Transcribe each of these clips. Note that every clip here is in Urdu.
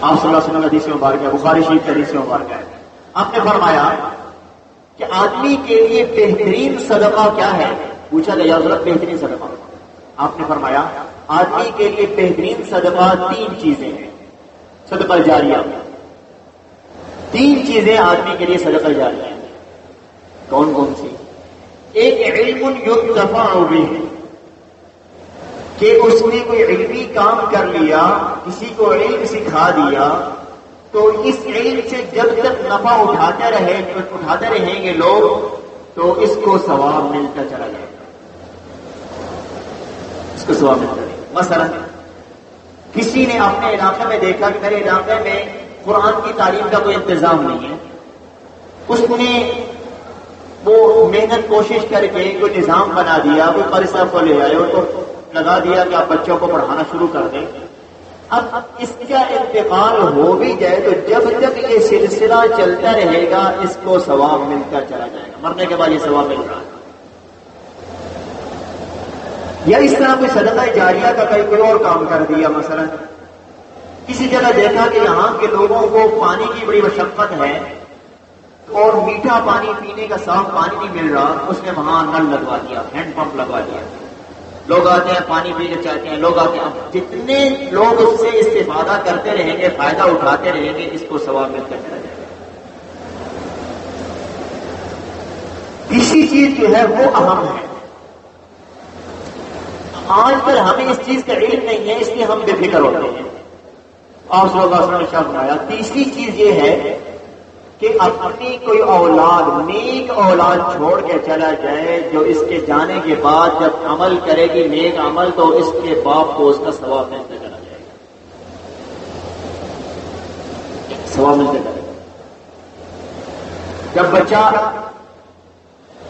آپ صلی اللہ علیہ وسلم حدیث مبارکہ ہے، بخاری شریف کی حدیث مبارکہ ہے، آپ نے فرمایا کہ آدمی کے لیے بہترین صدقہ کیا ہے؟ پوچھا گیا حضرت بہترین صدقہ، آپ نے فرمایا آدمی کے لیے بہترین صدقہ 3 چیزیں ہیں، صدقہ جاریہ، 3 چیزیں آدمی کے لیے صدقہ جاریہ ہیں۔ کون کون سی؟ ایک علم ینتفع بہ، کہ اس نے کوئی علمی کام کر لیا، کسی کو علم سکھا دیا، تو اس علم سے جب تک نفع اٹھاتے رہیں گے لوگ تو اس کو ثواب ملتا چلا جائے گا، اس کو ثواب ملتا رہے گا۔ مثلا کسی نے اپنے علاقے میں دیکھا کہ میرے علاقے میں قرآن کی تعلیم کا کوئی انتظام نہیں ہے، اس نے وہ محنت کوشش کر کے کوئی نظام بنا دیا، کوئی قاری صاحب کو لے آئے اور تو لگا دیا کہ آپ بچوں کو پڑھانا شروع کر دیں۔ اب اس کا انتقال ہو بھی جائے تو جب تک یہ سلسلہ چلتا رہے گا اس کو ثواب ملتا چلا جائے گا، مرنے کے بعد یہ ثواب مل رہا ہے۔ یا اس طرح کوئی صدقہ جاریہ کا کوئی اور کام کر دیا، مثلا کسی جگہ دیکھا کہ یہاں کے لوگوں کو پانی کی بڑی مشقت ہے اور میٹھا پانی پینے کا صاف پانی نہیں مل رہا، اس نے وہاں نل لگوا دیا، ہینڈ پمپ لگوا دیا، لوگ آتے ہیں پانی پینا چاہتے ہیں، لوگ آتے ہیں، جتنے لوگ اس سے استفادہ کرتے رہیں گے، فائدہ اٹھاتے رہیں گے، اس کو ثواب ملتا چلا جائے گا۔ تیسری چیز جو ہے وہ اہم ہے، آج کل ہمیں اس چیز کا علم نہیں ہے، اس لیے ہم بے فکر ہوتے ہیں۔ آپ صلی اللہ علیہ وسلم نے شاہ بنایا، تیسری چیز یہ ہے کہ اپنی کوئی اولاد، نیک اولاد چھوڑ کے چلا جائے جو اس کے جانے کے بعد جب عمل کرے گی نیک عمل تو اس کے باپ کو اس کا ثواب ملتا چلا جائے گا، ثواب ملتا چلا جائے گا۔ جب بچہ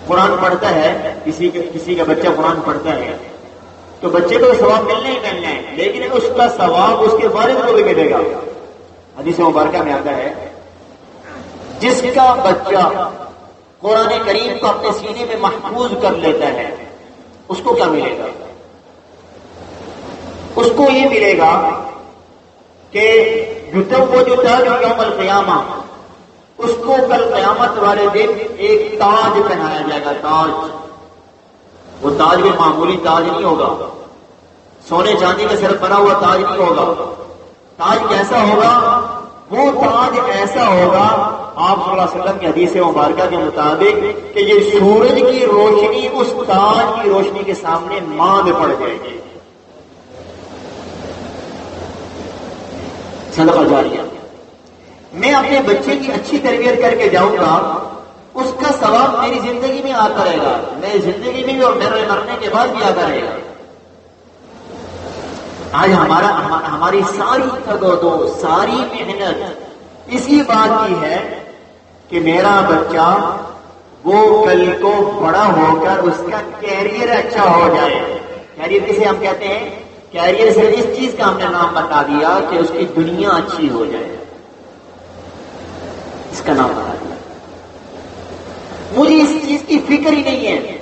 قرآن پڑھتا ہے، کسی کا بچہ قرآن پڑھتا ہے تو بچے کو ثواب ملنا ہی ملنا ہے، لیکن اس کا ثواب اس کے والد کو بھی ملے گا۔ حدیث مبارکہ میں آتا ہے جس کا بچہ قرآن کریم کو اپنے سینے میں محفوظ کر لیتا ہے اس کو کیا ملے گا؟ اس کو یہ ملے گا کہ یتوج یوم القیامہ، اس کو کل قیامت والے دن ایک تاج پہنایا جائے گا، تاج۔ وہ تاج بھی معمولی تاج نہیں ہوگا، سونے چاندی کا صرف بنا ہوا تاج نہیں ہوگا۔ تاج کیسا ہوگا؟ وہ تاج ایسا ہوگا، آپ صلی اللہ علیہ وسلم کی حدیث مبارکہ کے مطابق کہ یہ سورج کی روشنی اس تاج کی روشنی کے سامنے ماند پڑ جائے گی۔ صدقہ جاریہ، میں اپنے بچے کی اچھی تربیت کر کے جاؤں گا، اس کا ثواب میری زندگی میں آتا رہے گا، میری زندگی میں بھی اور میرے مرنے کے بعد بھی آتا رہے گا۔ آج ہماری ساری تگودو، ساری محنت اسی بات کی ہے کہ میرا بچہ وہ کل کو بڑا ہو کر اس کا کیریئر اچھا ہو جائے۔ کیریئر کسے ہم کہتے ہیں؟ کیریئر سے اس چیز کا ہم نے نام بتا دیا کہ اس کی دنیا اچھی ہو جائے، اس کا نام بتا دیا۔ مجھے اس چیز کی فکر ہی نہیں ہے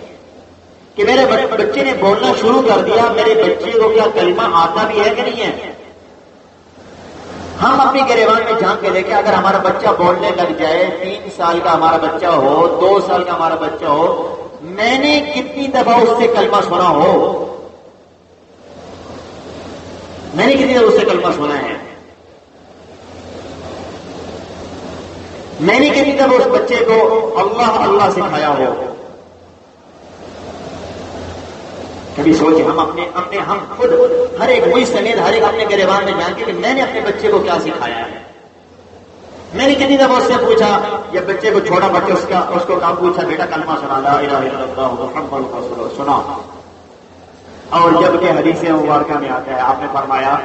کہ میرے بچے نے بولنا شروع کر دیا، میرے بچے کو کیا کلمہ آتا بھی ہے کہ نہیں ہے۔ ہم اپنی گریبان میں جھانک کے دیکھیں، اگر ہمارا بچہ بولنے لگ جائے، 3 سال کا ہمارا بچہ ہو، 2 سال کا ہمارا بچہ ہو، میں نے کتنی دفعہ اس سے کلمہ سنا ہو، میں نے کتنی دفعہ اس سے کلمہ سنا ہے، میں نے کتنی دفعہ اس بچے کو اللہ اللہ سکھایا ہو۔ کبھی سوچیں ہم خود ہر ایک مجھ سمیت ہر ایک اپنے گریبان میں جان کے کہ میں نے اپنے بچے کو کیا سکھایا ہے۔ میں نے کتنی دفعہ اس سے پوچھا، یا بچے کو چھوڑا بچہ اس کو کہا، پوچھا بیٹا کلمہ سنا، لا الہ الا اللہ محمد رسول اللہ، سنا۔ اور جب کہ حدیث مبارکہ میں آتا ہے، آپ نے فرمایا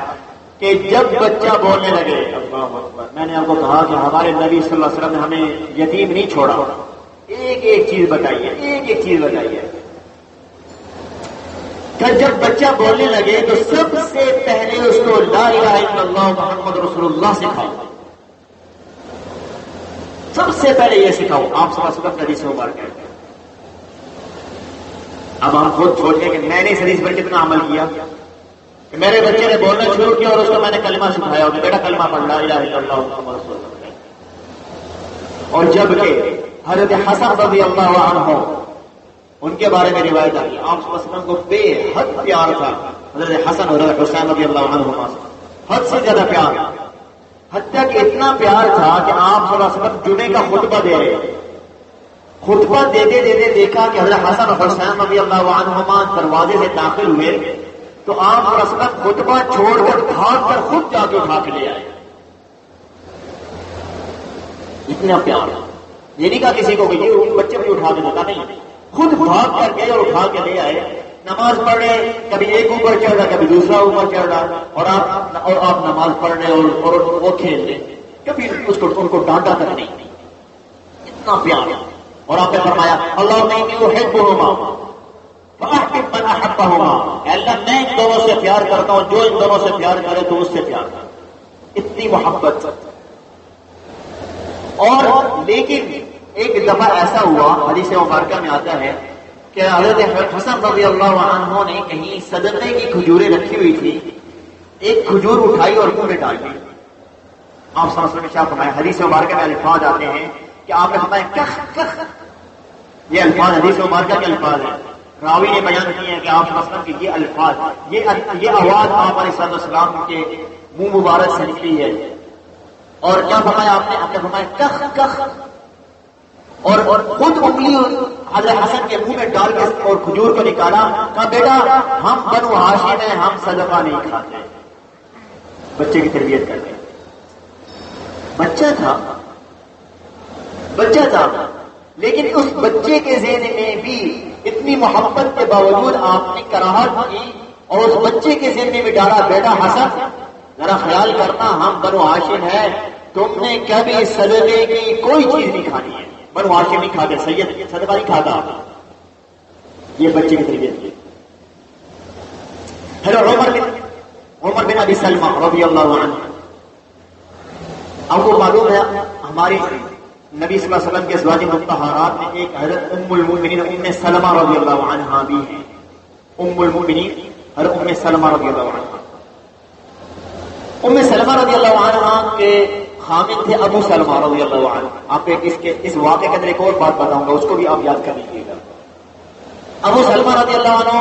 کہ جب بچہ بولنے لگے، اللہ اکبر، میں نے آپ کو کہا کہ ہمارے نبی صلی اللہ علیہ وسلم نے ہمیں یتیم نہیں چھوڑا، ایک چیز بتائیے، ایک چیز بتائیے کہ جب بچہ بولنے لگے تو سب سے پہلے اس کو لا الہ الا اللہ محمد رسول اللہ سکھاؤ، سب سے پہلے یہ سکھاؤ۔ آپ صلی اللہ علیہ وسلم حدیث مبارکہ ہے۔ اب ہم خود سوچیں کہ میں نے اس حدیث پر کتنا عمل کیا، میرے بچے نے بولنا شروع کیا اور اس کو میں نے کلمہ سکھایا کہ بیٹا کلمہ پڑھ لا الہ الا اللہ محمد رسول اللہ. اور جب کہ حضرت حسن رضی اللہ عنہ ان کے بارے میں روایت آئی، آپ صلی اللہ علیہ وسلم کو بے حد پیار تھا حضرت حسن اور حضرت حسین رضی اللہ عنہما سے، حد سے زیادہ پیار، حتیٰ کہ اتنا پیار تھا کہ آپ صلی اللہ علیہ وسلم جمعے کا خطبہ دے رہے، خطبہ دیتے دیتے دیکھا کہ حضرت حسن اور حسین رضی اللہ عنہما دروازے سے داخل ہوئے تو آپ صلی اللہ علیہ وسلم خطبہ چھوڑ کر بھاگ کر خود جا کے اٹھا کے لے آئے. اتنا پیار، یہ نہیں کہا کسی کو کہ یہ بچے بھی اٹھا کے دیتا، نہیں، خود بھاگ کر گئے اور اٹھا کے لے آئے. نماز پڑھ رہے، کبھی ایک اوپر چڑھ رہا کبھی دوسرا اوپر چڑھ رہا، اور آپ نماز پڑھ رہے اور وہ کھیل رہے، کبھی ان کو ڈانٹا تک نہیں. اتنا پیار. اور آپ نے فرمایا اللہم انی احبہما فاحبب من احبہما، اللہ میں ان دونوں سے پیار کرتا ہوں، جو ان دونوں سے پیار کرے تو اس سے پیار کرتا. اتنی محبت. اور لیکن ایک دفعہ ایسا ہوا، حدیث مبارکہ میں آتا ہے کہ حضرت حسن رضی اللہ عنہ نے کہیں صدقے کی کھجوریں رکھی ہوئی تھی، ایک کھجور اٹھائی اور منہ میں ڈال دی. آپ صلی اللہ علیہ وسلم نے کیا فرمایا؟ حدیث مبارکہ میں الفاظ آتے ہیں کہ آپ نے فرمایا کخ کخ. یہ الفاظ حدیث مبارکہ کے الفاظ ہیں، راوی نے بیان کیے ہیں کہ آپ صلی اللہ علیہ وسلم کی یہ الفاظ، یہ آواز آپ علیہ السلام کے منہ مبارک سے نکلی ہے. اور کیا فرمایا آپ نے فرمایا کخ کخ، اور خود انگلی حضرت حسن کے منہ میں ڈال کے اور کھجور کو نکالا. کہا بیٹا ہم بنو ہاشم ہیں، ہم صدقہ نہیں کھاتے. بچے کی تربیت کرتے. بچہ تھا لیکن اس بچے کے ذہن میں بھی اتنی محبت کے باوجود آپ نے کراہت کی اور اس بچے کے ذہن میں بھی ڈالا بیٹا حسن ذرا خیال کرنا، ہم بنو ہاشم ہے، تم نے کبھی صدقے کی کوئی چیز نہیں کھانی ہے. بنو ہاشم نہیں کھاتے، سید صدقہ نہیں کھاتا. یہ بچے کی تربیت کی. عمر بن ابی سلمہ رضی اللہ عنہ، آپ کو معلوم ہے ہماری نبی صلی اللہ علیہ وسلم کے ازواج مطہرات میں ایک حضرت ام المؤمنین ام سلمہ رضی اللہ عنہا بھی ہیں. ام المؤمنین حضرت ام سلمہ رضی اللہ عنہا. ام سلمہ رضی اللہ عنہا کے خامد تھے ابو سلمہ رضی اللہ عنہ. آپ اس واقعے کے اندر ایک اور بات بتاؤں گا، اس کو بھی آپ یاد کر لیجیے گا. ابو سلمہ رضی اللہ عنہ،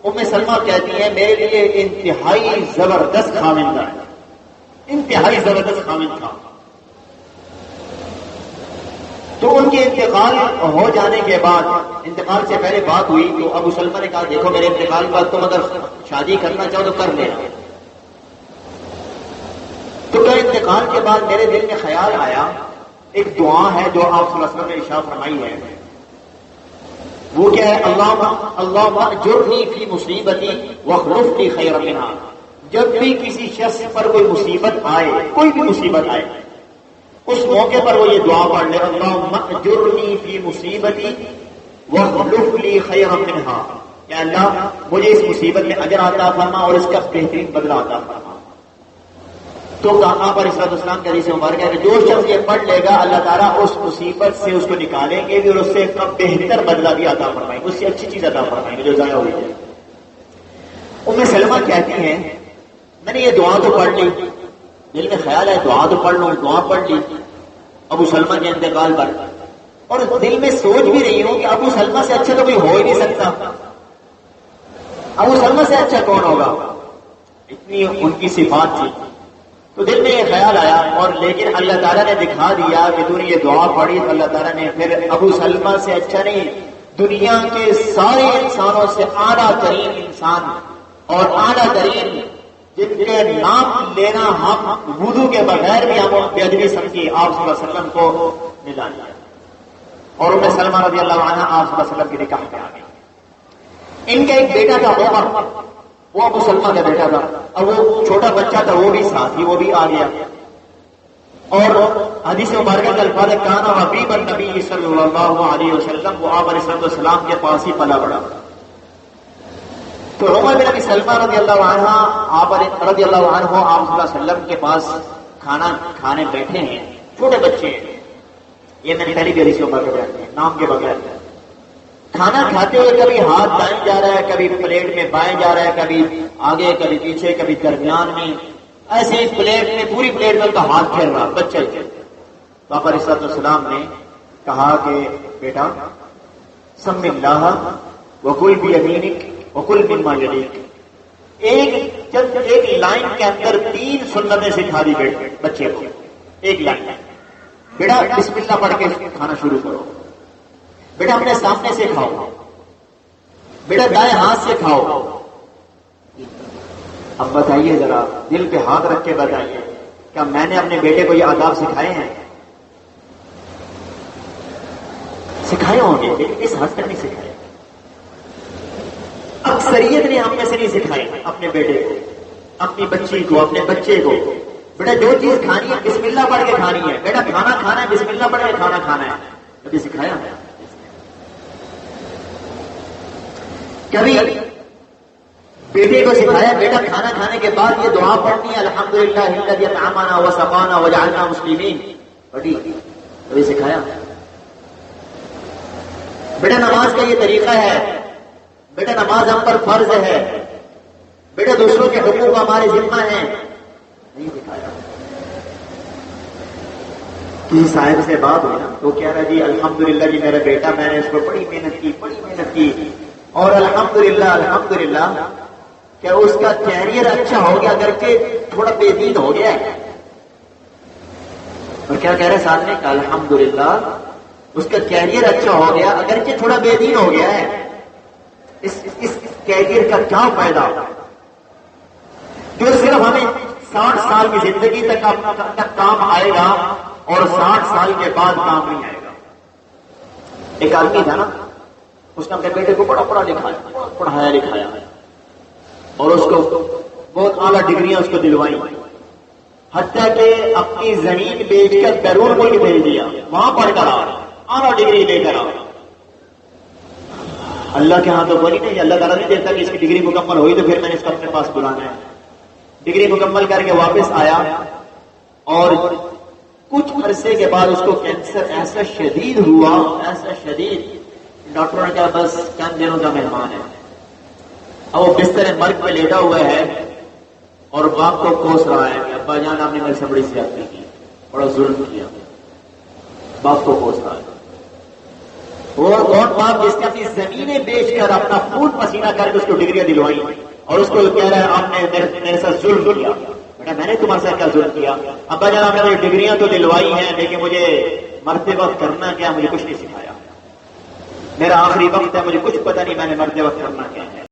ام سلمہ کہتی ہیں میرے لیے انتہائی زبردست خامد تھا، انتہائی زبردست خامد تھا. تو ان کے انتقال ہو جانے کے بعد، انتقال سے پہلے بات ہوئی تو ابو سلمہ نے کہا دیکھو میرے انتقال کے بعد تم اگر شادی کرنا چاہو تو کر لینا. تو میرے انتقال کے بعد میرے دل میں خیال آیا ایک دعا ہے جو آپ صلی اللہ علیہ وسلم نے ارشاد فرمائی ہے، وہ کیا ہے؟ اللہم اجرنی فی مصیبتی واخلف لی خیرا منہا. جب بھی کسی شخص پر کوئی مصیبت آئے، کوئی بھی مصیبت آئے، اس موقع پر وہ یہ دعا پڑھ لے اللہم اجرنی فی مصیبتی واخلف لی خیرا منہا، کہ اللہ مجھے اس مصیبت میں اجر عطا فرما اور اس کا بہترین بدلہ عطا فرما. تو کہاں پر اسلام اسلام کے حدیث مبارک ہے کہ جو شخص یہ پڑھ لے گا اللہ تعالیٰ اس مصیبت سے اس کو نکالیں گے بھی اور اس سے بہتر بدلہ بھی عطا فرمائیں گے، اس سے اچھی چیز عطا فرمائیں گے جو ضائع ہوئی ہے. ام سلمہ کہتی ہیں میں نے یہ دعا تو پڑھ لی، دل میں خیال ہے دعا تو پڑھ لوں، دعا پڑھ لی ابو سلمہ کے انتقال پر، اور دل میں سوچ بھی رہی ہوں کہ ابو سلمہ سے اچھا تو کوئی ہو ہی نہیں سکتا، ابو سلمہ سے اچھا کون ہوگا، اتنی ان کی صفات تھی. تو دل میں یہ خیال آیا، اور لیکن اللہ تعالیٰ نے دکھا دیا کہ تو نے یہ دعا پڑھی تو اللہ تعالیٰ نے پھر ابو سلمہ سے اچھا نہیں، دنیا کے سارے انسانوں سے اعلیٰ ترین انسان اور اعلیٰ ترین جن کے نام لینا ہم وضو کے بغیر بھی ہم بے ادبی سمجھے آپ صلی اللہ علیہ وسلم کو ملا لیا. اور ام سلمہ رضی اللہ عنہ آپ صلی اللہ علیہ وسلم کی نکاح میں آ گئی. ان کا ایک بیٹا تھا عمر، وہ ابو سلمہ کا بیٹا تھا، اور وہ چھوٹا بچہ تھا وہ بھی ساتھ ہی وہ بھی آ گیا. اور حدیث مبارکہ کا الفاظ کانا حبیب النبی صلی اللہ علیہ وسلم، وہ آپ علیہ السلام کے پاس ہی پلا بڑا. تو عمر بن ابی سلمہ رضی اللہ عنہ آپ رضی اللہ عنہ آپ صلی اللہ علیہ وسلم کے پاس کھانا کھانے بیٹھے ہیں، چھوٹے بچے ہیں. یہ میں نے پہلی بھی حدیث مبارکہ بیان کی نام کے بغیر. کھانا کھاتے ہوئے کبھی ہاتھ دائیں جا رہا ہے، کبھی پلیٹ میں بائیں جا رہا ہے، کبھی آگے کبھی پیچھے کبھی درمیان میں، ایسے ہی پلیٹ میں پوری پلیٹ میں تو ہاتھ پھیر رہا بچے کے۔ تو آپ علیہ السلام نے کہا کہ بیٹا سم اللہ وکل بیمینک وکل مما یلیک، ایک لائن کے اندر 3 سنتیں سکھا دی بچے کو، ایک لائن، بیٹا بسم اللہ پڑھ کے کھانا شروع کرو، بیٹا اپنے سامنے سے کھاؤ، بیٹا دائیں ہاتھ سے کھاؤ۔ اب بتائیے ذرا دل پہ ہاتھ رکھ کے بتائیے، کیا میں نے اپنے بیٹے کو یہ آداب سکھائے ہیں؟ سکھائے ہوں گے لیکن اس حد تک نہیں سکھائے۔ اکثریت نے ہم میں سے نہیں سکھائے اپنے بیٹے کو، اپنی بچی کو، اپنے بچے کو، بیٹا جو چیز کھانی ہے بسم اللہ پڑھ کے کھانی ہے، بیٹا کھانا کھانا ہے بسم اللہ پڑھ کے کھانا کھانا ہے، کبھی سکھایا؟ کبھی بیٹے کو سکھایا بیٹا کھانا کھانے کے بعد یہ دعا پڑھنی ہے الحمدللہ الذی اطعمنا وسقانا وجعلنا مسلمین، پڑھی؟ کبھی سکھایا؟ بیٹا نماز کا یہ طریقہ ہے، بیٹا نماز ہم پر فرض ہے، بیٹا دوسروں کے حقوق ہمارے ذمہ ہیں، نہیں سکھایا۔ کسی صاحب سے بات ہوئی نا تو کہہ رہا جی الحمدللہ جی میرا بیٹا، میں نے اس کو بڑی محنت کی اور الحمدللہ کہ اس کا کیریئر اچھا ہو گیا اگرچہ تھوڑا بے دین ہو گیا ہے۔ اور کیا کہہ رہے ساتھ میں کہ الحمدللہ اس کا کیریئر اچھا ہو گیا اگرچہ تھوڑا بے دین ہو گیا ہے۔ اس کیریئر کا کیا فائدہ جو صرف ہمیں 60 سال کی زندگی تک کام آئے گا اور 60 سال کے بعد کام نہیں آئے گا۔ ایک آدمی تھا نا، اس نے اپنے بیٹے کو بڑا پڑھایا لکھایا اور اس کو بہت اعلیٰ ڈگریاں اس کو دلوائی، حتیٰ کہ اپنی زمین بیچ کر بیرون ملک بھیج دیا، وہاں پڑھ کر اعلیٰ ڈگری لے کر اللہ کے ہاں تو بنی نہیں، اللہ تعالیٰ نہیں دیتا کہ اس کی ڈگری مکمل ہوئی تو پھر میں نے اس کو اپنے پاس بلانا ہے۔ ڈگری مکمل کر کے واپس آیا اور کچھ عرصے کے بعد اس کو کینسر ایسا شدید ہوا، ایسا شدید، ڈاکٹروں نے کہا بس چند دنوں کا مہمان ہے۔ اب وہ بستر مرگ پہ لیٹا ہوا ہے اور باپ کو کوس رہا ہے کہ ابا جان آپ نے میرے سے بڑی زیادتی کی، بڑا ظلم کیا، باپ کو کوس رہا ہے۔ وہ کون باپ جس نے اپنی زمینیں بیچ کر اپنا خون پسینہ کر کے اس کو ڈگریاں دلوائی اور اس کو کہہ رہا ہے آپ نے میرے ساتھ ظلم کیا؟ بیٹا میں نے تمہارے ساتھ کیا ظلم کیا؟ ابا جان آپ نے مجھے ڈگریاں تو دلوائی ہیں لیکن مجھے مرتے وقت کرنا کیا مجھے کچھ نہیں سکھایا، میرا آخری وقت ہے مجھے کچھ پتہ نہیں میں نے مرتے وقت کرنا کیا ہے۔